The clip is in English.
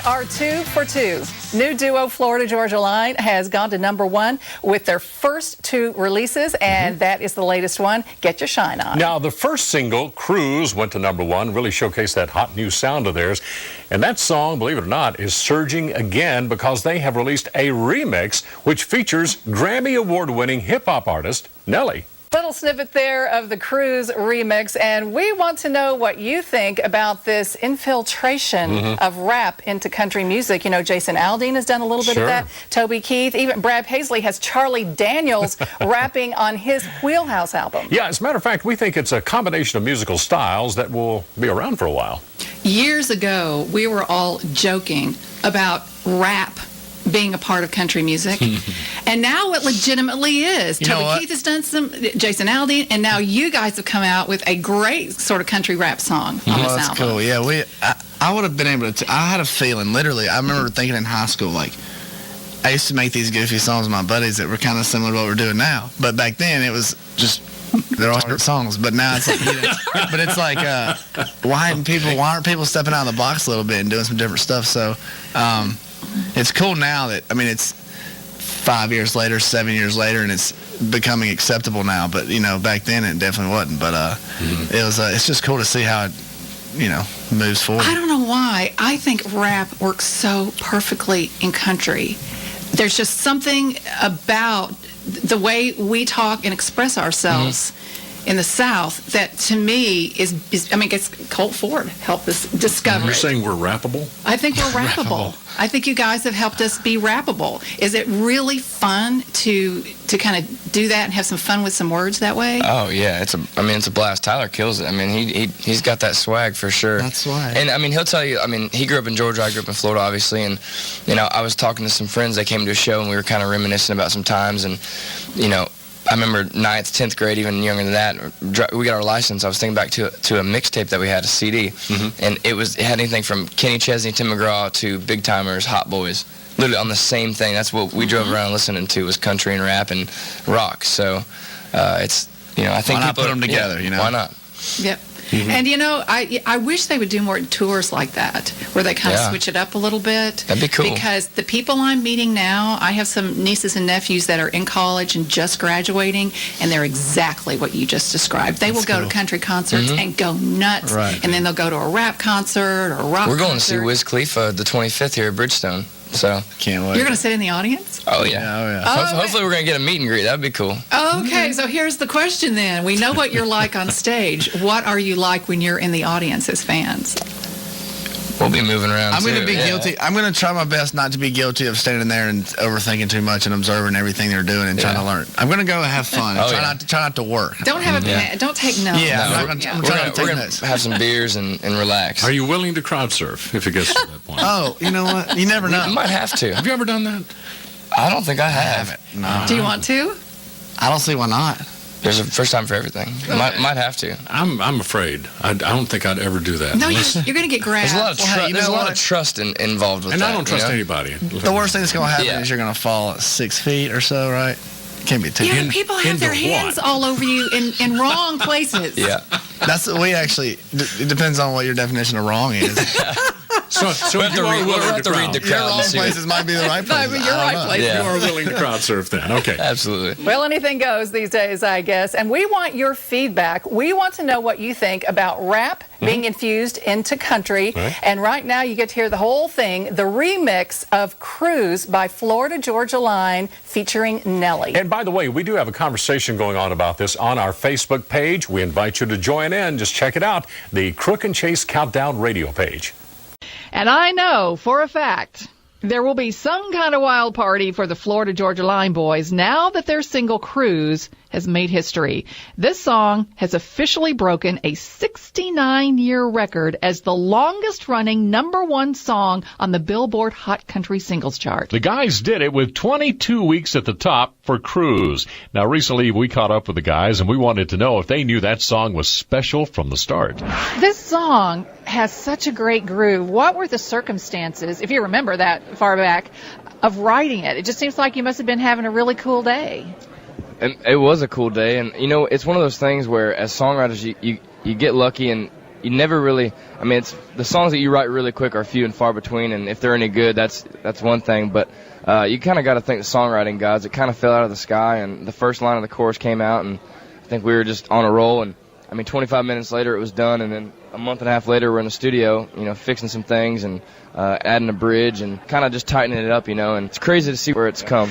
are 2 for 2. New duo Florida Georgia Line has gone to #1 with their first 2 releases, and that is the latest one, Get Your Shine On. Now, the first single, Cruise, went to #1, really showcased that hot new sound of theirs. And that song, believe it or not, is surging again because they have released a remix which features Grammy Award-winning hip-hop artist Nelly. Little snippet there of the Cruise remix, and we want to know what you think about this infiltration of rap into country music. You know, Jason Aldean has done a little bit of that, Toby Keith, even Brad Paisley has Charlie Daniels rapping on his Wheelhouse album. Yeah, as a matter of fact, we think it's a combination of musical styles that will be around for a while. Years ago, we were all joking about rap being a part of country music, and now it legitimately is. Toby Keith has done some, Jason Aldean, and now you guys have come out with a great sort of country rap song on this that's album. Cool. Yeah, I would have been able to. I had a feeling, literally. I remember thinking in high school, like, I used to make these goofy songs with my buddies that were kind of similar to what we're doing now. But back then, it was just, they're all different songs. But now it's like, but it's like, why aren't people stepping out of the box a little bit and doing some different stuff? So, it's cool now that, I mean, it's 5 years later, 7 years later, and it's becoming acceptable now. But, you know, back then it definitely wasn't. But it's just cool to see how it, you know, moves forward. I don't know why. I think rap works so perfectly in country. There's just something about the way we talk and express ourselves in the South that, to me, is I mean, it's Colt Ford helped us discover. You're saying we're rappable? I think we're rappable. I think you guys have helped us be rappable. Is it really fun to kind of do that and have some fun with some words that way? Oh yeah, it's a blast. Tyler kills it. I mean, he's got that swag for sure. That's swag. And I mean, he'll tell you. I mean, he grew up in Georgia. I grew up in Florida, obviously. And you know, I was talking to some friends. They came to a show, and we were kind of reminiscing about some times. And you know, I remember 9th, 10th grade, even younger than that. We got our license. I was thinking back to a mixtape that we had, a CD, and it had anything from Kenny Chesney, Tim McGraw to Big Timers, Hot Boys, literally on the same thing. That's what we drove around listening to, was country and rap and rock. So it's, you know, I think why not put them together? You know, why not? Yep. And, you know, I wish they would do more tours like that, where they kind of switch it up a little bit. That'd be cool. Because the people I'm meeting now, I have some nieces and nephews that are in college and just graduating, and they're exactly what you just described. They will go to country concerts and go nuts, and then they'll go to a rap concert or a rock concert. We're going to see Wiz Khalifa the 25th here at Bridgestone. So can't wait. You're going to sit in the audience? Oh yeah. Hopefully we're going to get a meet and greet. That'd be cool. Okay, so here's the question then. We know what you're like on stage. What are you like when you're in the audience as fans? We'll be moving around. I'm going to be guilty. I'm going to try my best not to be guilty of standing there and overthinking too much and observing everything they're doing and trying to learn. I'm going to go have fun. And try not to work. Don't have don't take notes. We're going to have some beers and relax. Are you willing to crowd surf if it gets to that point? Oh, you know what? You never know. You might have to. Have you ever done that? I don't think I have. No. Do you want to? I don't see why not. There's a first time for everything. Okay. Might have to. I'm afraid. I don't think I'd ever do that. No, you're going to get grabbed. There's a lot of trust involved with and that. I don't trust anybody. The worst thing that's going to happen is you're going to fall at 6 feet or so, right? Can't be too. Yeah, but people have their hands all over you in wrong places. Yeah. It depends on what your definition of wrong is. So we'll have to read the Your crowd. wrong places might be the right places. No, but your right place. You are willing to crowd surf then. Okay. Absolutely. Well, anything goes these days, I guess. And we want your feedback. We want to know what you think about rap being infused into country. And right now you get to hear the whole thing, the remix of Cruise by Florida Georgia Line featuring Nelly. And by the way, we do have a conversation going on about this on our Facebook page. We invite you to join in. Just check it out, the Crook and Chase Countdown radio page. And I know for a fact there will be some kind of wild party for the Florida Georgia Line boys now that their single Cruise has made history. This song has officially broken a 69-year record as the longest-running #1 song on the Billboard Hot Country Singles Chart. The guys did it with 22 weeks at the top for Cruise. Now, recently we caught up with the guys, and we wanted to know if they knew that song was special from the start. This song has such a great groove. What were the circumstances, if you remember that far back, of writing it? It just seems like you must have been having a really cool day. And it was a cool day, and you know, it's one of those things where as songwriters you get lucky and you never really, I mean, it's the songs that you write really quick are few and far between, and if they're any good, that's one thing. But you kind of got to thank the songwriting gods. It kind of fell out of the sky, and the first line of the chorus came out, and I think we were just on a roll. And I mean, 25 minutes later it was done, and then a month and a half later we're in the studio, fixing some things and adding a bridge and kind of just tightening it up, and it's crazy to see where it's come.